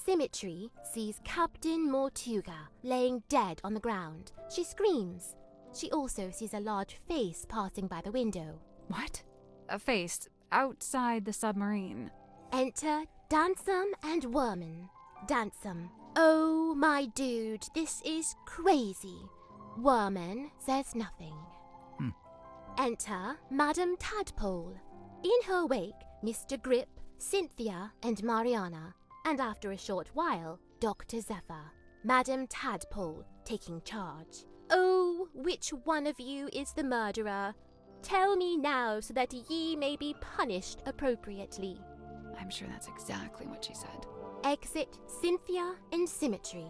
Symmetry sees Captain Mortuga laying dead on the ground. She screams. She also sees a large face passing by the window. What? A face outside the submarine. Enter Dansum and Worman. Dansum. Oh, my dude, this is crazy. Worman says nothing. Enter Madame Tadpole. In her wake, Mr. Grip, Cynthia, and Mariana. And after a short while, Dr. Zephyr. Madame Tadpole taking charge. Oh, which one of you is the murderer? Tell me now so that ye may be punished appropriately. I'm sure that's exactly what she said. Exit Cynthia and Symmetry.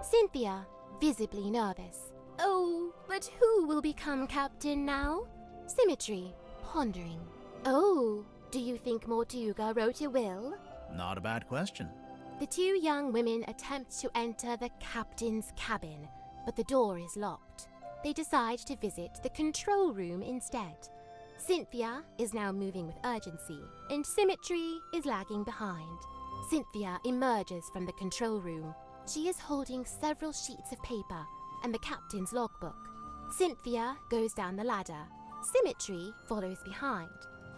Cynthia, visibly nervous. Oh, but who will become captain now? Symmetry, pondering. Oh, do you think Mortuga wrote a will? Not a bad question. The two young women attempt to enter the captain's cabin, but the door is locked. They decide to visit the control room instead. Cynthia is now moving with urgency, and Symmetry is lagging behind. Cynthia emerges from the control room. She is holding several sheets of paper and the captain's logbook. Cynthia goes down the ladder. Symmetry follows behind.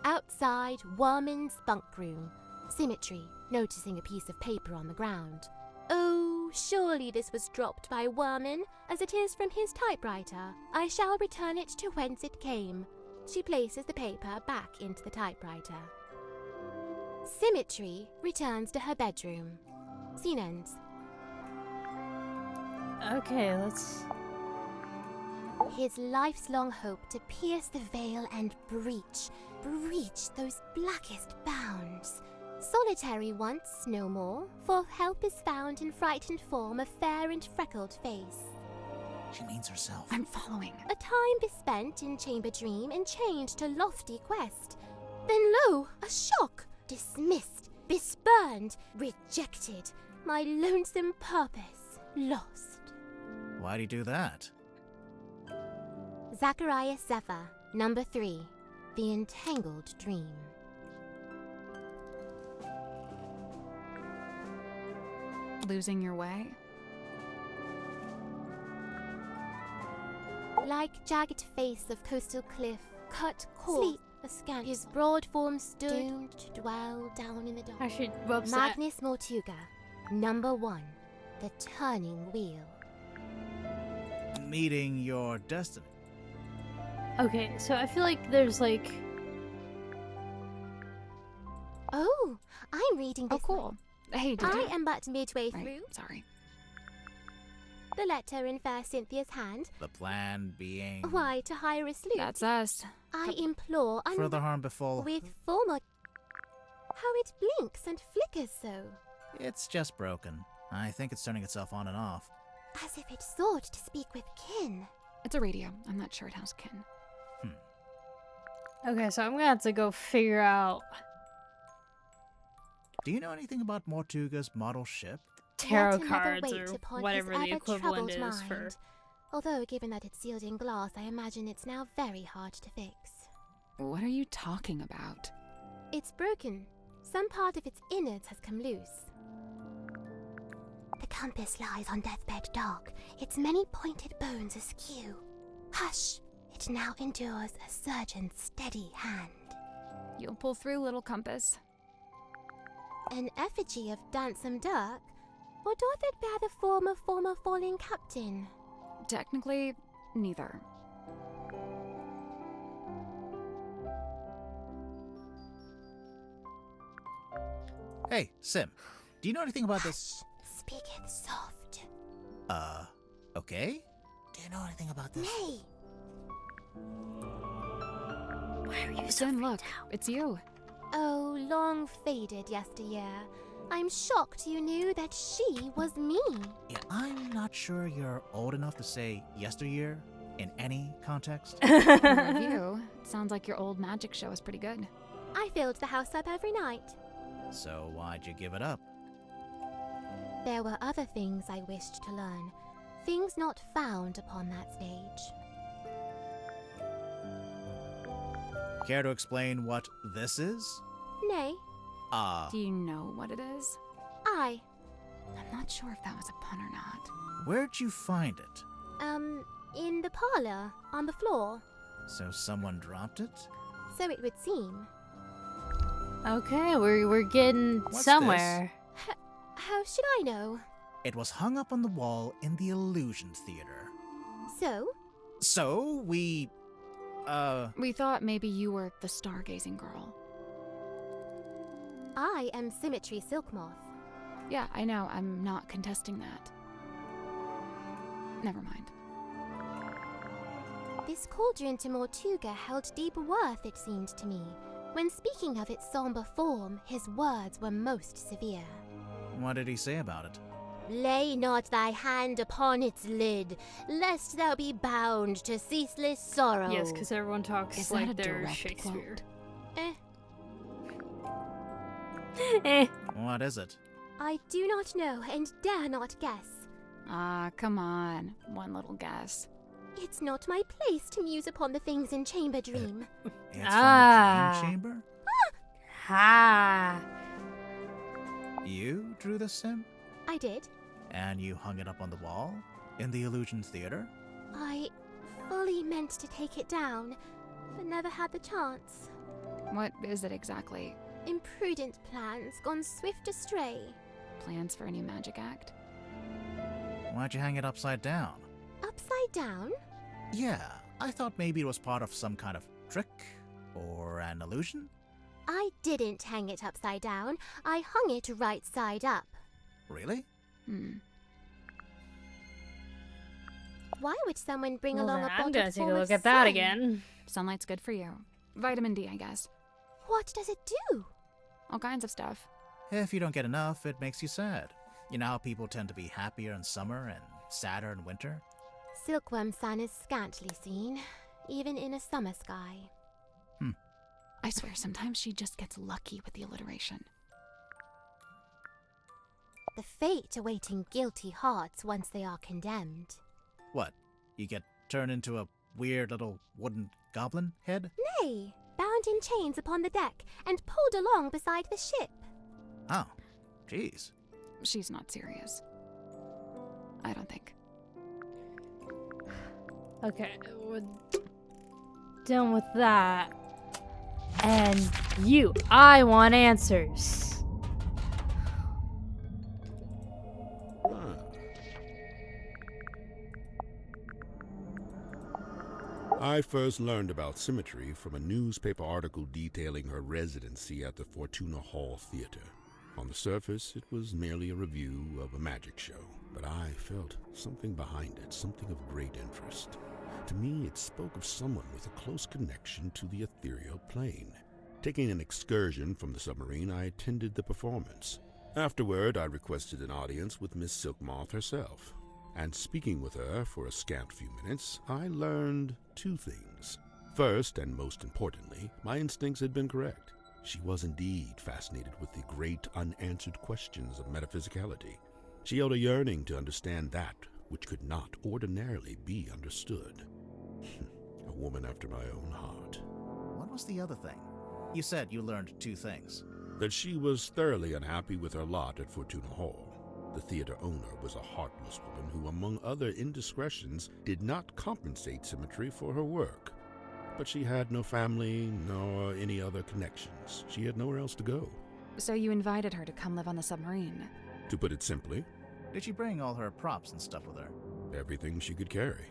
Outside Worman's bunk room, Symmetry noticing a piece of paper on the ground. Oh, surely this was dropped by Worman, as it is from his typewriter. I shall return it to whence it came. She places the paper back into the typewriter. Symmetry returns to her bedroom. Scene ends. Okay, let's... His life's long hope to pierce the veil and breach those blackest bounds. Solitary once, no more, for help is found in frightened form of fair and freckled face. She means herself. I'm following. A time bespent in chamber dream and chained to lofty quest. Then lo, a shock! Dismissed, bespurned, rejected, my lonesome purpose lost. Why'd he do that? Zacharias Zephyr, number 3, The Entangled Dream. Losing your way? Like jagged face of coastal cliff, cut coarse, sleep askant, his broad form stood, doomed to dwell down in the dark. Actually, whoops. Magnus Mortuga, number 1, The Turning Wheel. Meeting your destiny. Okay, so I feel like there's like Oh, I'm reading this. Oh, cool. Hey, did I you? am but midway Right, through. sorry. The letter in fair Cynthia's hand. The plan being... Why, to hire a sloop. That's us. I implore Further harm befall... with formal... How it blinks and flickers so. It's just broken. I think it's turning itself on and off. As if it sought to speak with kin. It's a radio. I'm not sure it has kin. Okay, so I'm gonna have to go figure out Do you know anything about Mortuga's model ship? tarot Yet another cards weight or upon whatever his the equivalent ever-troubled is for. mind. Although, given that it's sealed in glass, I imagine it's now very hard to fix. What are you talking about? It's broken. Some part of its innards has come loose. The compass lies on deathbed dark, its many pointed bones askew. Hush! It now endures a surgeon's steady hand. You'll pull through, little compass. An effigy of Dansome Dirk? Or doth it bear the form of former falling captain? Technically, neither. Hey, Sim. Do you know anything about this? Speaketh soft. Okay? Do you know anything about this? Nay! Why are you so Sim, freaked look. out? It's you. Oh, long faded yesteryear. I'm shocked you knew that she was me. Yeah, I'm not sure you're old enough to say yesteryear in any context. Review. Sounds like your old magic show is pretty good. I filled the house up every night. So why'd you give it up? There were other things I wished to learn, things not found upon that stage. Care to explain what this is? Nay, Do you know what it is? I, I'm not sure if that was a pun or not. Where'd you find it? in the parlor, on the floor, So someone dropped it? so it would seem. Okay, we're getting What's somewhere. How should I know? It was hung up on the wall in the Illusion Theater. So? So, we... We thought maybe you were the stargazing girl. I am Symmetry Silkmoth. Yeah, I know. I'm not contesting that. Never mind. This cauldron to Mortuga held deep worth, it seemed to me. When speaking of its somber form, his words were most severe. What did he say about it? Lay not thy hand upon its lid, lest thou be bound to ceaseless sorrow. Yes, because everyone talks Is that like a they're direct Shakespeare. Eh, Eh. What is it? I do not know and dare not guess. Ah, come on. One little guess. It's not my place to muse upon the things in Chamber Dream. It's Ah. from the Dream Chamber? Ha! You drew this, Sim? I did. And you hung it up on the wall? In the Illusion Theater? I fully meant to take it down, but never had the chance. What is it exactly? Imprudent plans gone swift astray. Plans for a new magic act? Why'd you hang it upside down? Upside down? Yeah, I thought maybe it was part of some kind of trick or an illusion. I didn't hang it upside down. I hung it right side up. Really? Why would someone bring Well, along then a I'm bottled gonna take a form of look at that sun? again. Sunlight's good for you. Vitamin D, I guess. What does it do? All kinds of stuff. If you don't get enough, it makes you sad. You know how people tend to be happier in summer and sadder in winter? Silkworm sun is scantly seen, even in a summer sky. I swear, sometimes she just gets lucky with the alliteration. The fate awaiting guilty hearts once they are condemned. What? You get turned into a weird little wooden goblin head? Nay, bound in chains upon the deck and pulled along beside the ship. Oh, jeez. She's not serious. I don't think. Okay, we're done with that. And you, I want answers. I first learned about Symmetry from a newspaper article detailing her residency at the Fortuna Hall Theater. On the surface, it was merely a review of a magic show, but I felt something behind it, something of great interest. To me, it spoke of someone with a close connection to the ethereal plane. Taking an excursion from the submarine, I attended the performance. Afterward, I requested an audience with Miss Silkmoth herself. And speaking with her for a scant few minutes, I learned two things. First, and most importantly, my instincts had been correct. She was indeed fascinated with the great unanswered questions of metaphysicality. She held a yearning to understand that which could not ordinarily be understood. A woman after my own heart. What was the other thing? You said you learned two things. That she was thoroughly unhappy with her lot at Fortuna Hall. The theater owner was a heartless woman who, among other indiscretions, did not compensate Symmetry for her work. But she had no family, nor any other connections. She had nowhere else to go. So you invited her to come live on the submarine? To put it simply, Did she bring all her props and stuff with her? everything she could carry.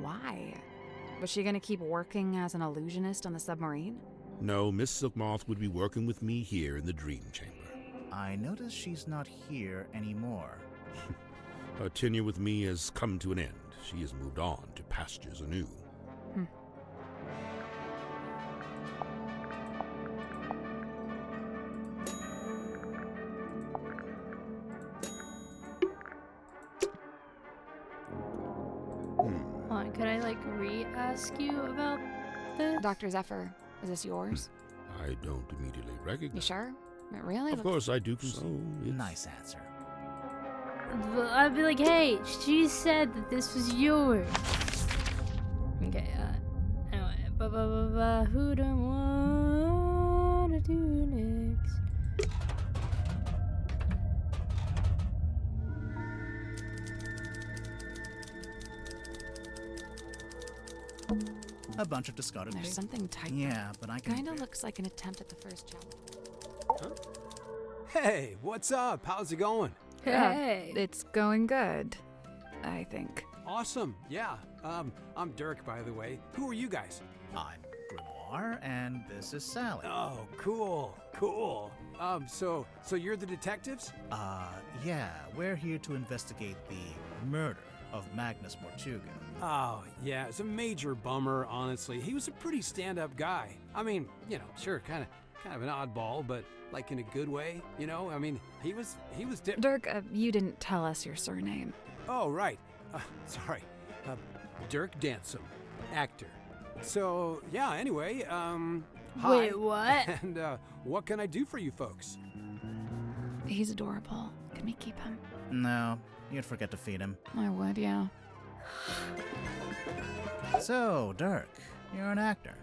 Why? Was she gonna keep working as an illusionist on the submarine? No, Miss Silkmoth would be working with me here in the Dream Chamber. I notice she's not here anymore. Her tenure with me has come to an end. She has moved on to pastures anew. Hold on, could I like re-ask you about this? Dr. Zephyr, is this yours? I don't immediately recognize. You sure? It really Of looks... course I do. So it's Nice answer. I'd be like, hey, she said that this was yours. Okay, anyway, who don't wanna do next? A bunch of discarded There's paper. something typed. Yeah, but I can... Kinda looks like an attempt at the first chapter. Hey, what's up? How's it going? Hey. It's going good, I think. Awesome. Yeah. I'm Dirk, by the way. Who are you guys? I'm Grimoire, and this is Sally. Oh, cool. Cool. So you're the detectives? Yeah, we're here to investigate the murder of Magnus Mortuga. Oh, yeah. It's a major bummer, honestly. He was a pretty stand-up guy. I mean, you know, sure, kind of an oddball, but like in a good way, you know? I mean, he was Dirk, you didn't tell us your surname. Oh, right. Sorry. Dirk Dansom, actor. So, yeah, anyway, hi. Wait, what? And, what can I do for you folks? He's adorable. Can we keep him? No, you'd forget to feed him. I would, yeah. So, Dirk, you're an actor.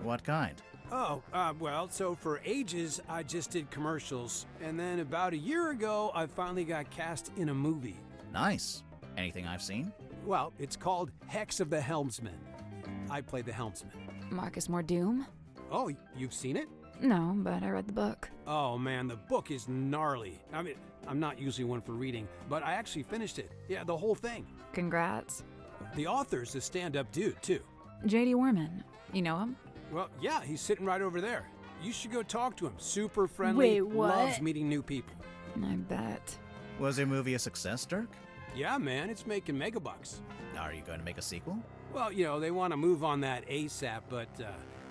What kind? Oh, well, so for ages, I just did commercials. And then about a year ago, I finally got cast in a movie. Nice. Anything I've seen? Well, it's called Hex of the Helmsman. I played the helmsman. Marcus Mordoom? Oh, you've seen it? No, but I read the book. Oh, man, the book is gnarly. I mean, I'm not usually one for reading, but I actually finished it. Yeah, the whole thing. Congrats. The author's a stand-up dude, too. J.D. Warman. You know him? Well, yeah, he's sitting right over there. You should go talk to him. Super friendly. Wait, what? Loves meeting new people. I bet. Was your movie a success, Dirk? Yeah, man, it's making megabucks. Are you going to make a sequel? Well, you know, they want to move on that ASAP, but,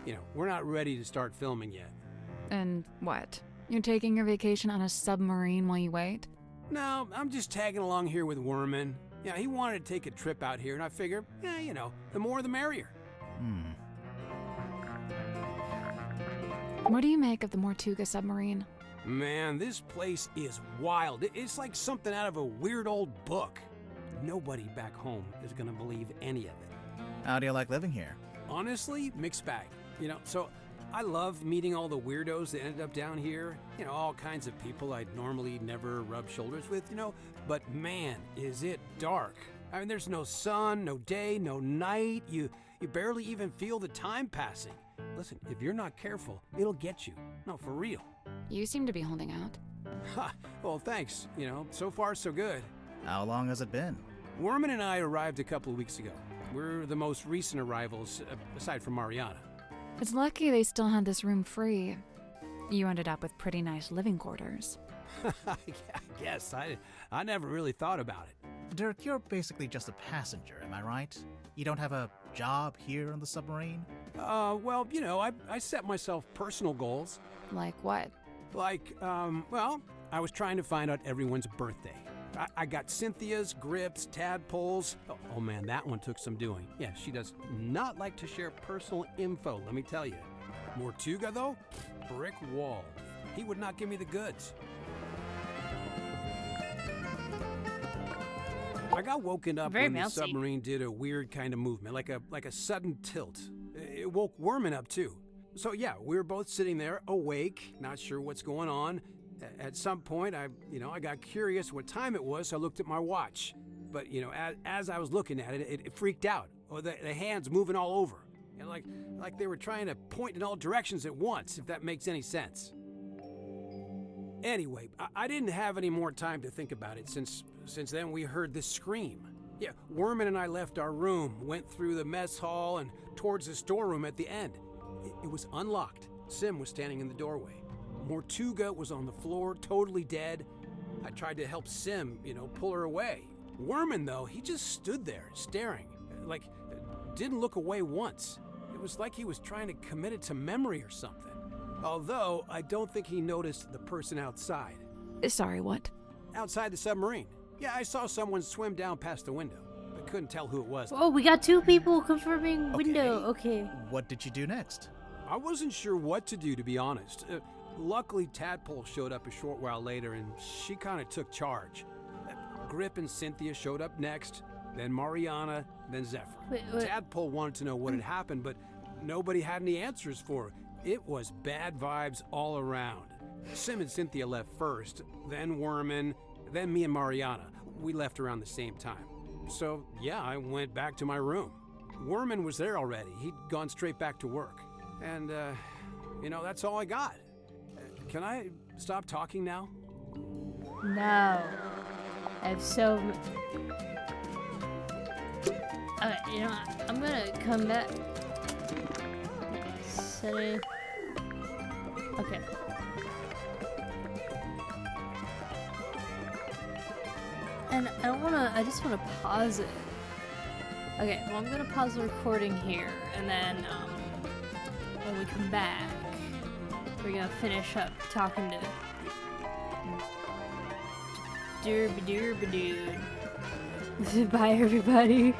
you know, we're not ready to start filming yet. And what? You're taking your vacation on a submarine while you wait? No, I'm just tagging along here with Worman. Yeah, he wanted to take a trip out here, and I figure, yeah, you know, the more the merrier. What do you make of the Mortuga submarine? Man, this place is wild. It's like something out of a weird old book. Nobody back home is gonna believe any of it. How do you like living here? Honestly, mixed bag. You know, so I love meeting all the weirdos that ended up down here. You know, all kinds of people I'd normally never rub shoulders with, you know. But man, is it dark. I mean, there's no sun, no day, no night. You barely even feel the time passing. Listen, if you're not careful, it'll get you. No, for real. You seem to be holding out. Ha! Well, thanks. You know, so far so good. How long has it been? Worman and I arrived a couple of weeks ago. We're the most recent arrivals, aside from Mariana. It's lucky they still had this room free. You ended up with pretty nice living quarters. I guess. I never really thought about it. Dirk, you're basically just a passenger, am I right? You don't have a job here on the submarine? Well, you know, I set myself personal goals. Like what? Like, well, I was trying to find out everyone's birthday. I got Cynthia's, Grip's, Tadpole's. Oh man, that one took some doing. Yeah, she does not like to share personal info, let me tell you. Mortuga, though? Brick wall. He would not give me the goods. I got woken up Very when the mousy. submarine did a weird kind of movement, like a sudden tilt. It woke Worman up too. So yeah, we were both sitting there, awake, not sure what's going on. At some point, I got curious what time it was, so I looked at my watch. But as I was looking at it, it freaked out. Or the hands moving all over, and like they were trying to point in all directions at once, if that makes any sense. Anyway, I didn't have any more time to think about it since then we heard this scream. Yeah, Worman and I left our room, went through the mess hall and towards the storeroom at the end. It was unlocked. Sim was standing in the doorway. Mortuga was on the floor, totally dead. I tried to help Sim, pull her away. Worman, though, he just stood there, staring. Didn't look away once. It was like he was trying to commit it to memory or something. Although, I don't think he noticed the person outside. Sorry, what? Outside the submarine. Yeah, I saw someone swim down past the window, but couldn't tell who it was. Oh, we got 2 people confirming window. Okay. What did you do next? I wasn't sure what to do, to be honest. Luckily, Tadpole showed up a short while later, and she kind of took charge. Grip and Cynthia showed up next, then Mariana, then Zephyr. Wait. Tadpole wanted to know what had happened, but nobody had any answers for her. It was bad vibes all around. Sim and Cynthia left first, then Worman, then me and Mariana. We left around the same time. So, yeah, I went back to my room. Worman was there already. He'd gone straight back to work. And, that's all I got. Can I stop talking now? No. I have so... Okay, I'm gonna come back. Setting. Okay. And I just wanna pause it. Okay, well, I'm gonna pause the recording here, and then, when we come back, we're gonna finish up talking to Derby dude. Bye, everybody.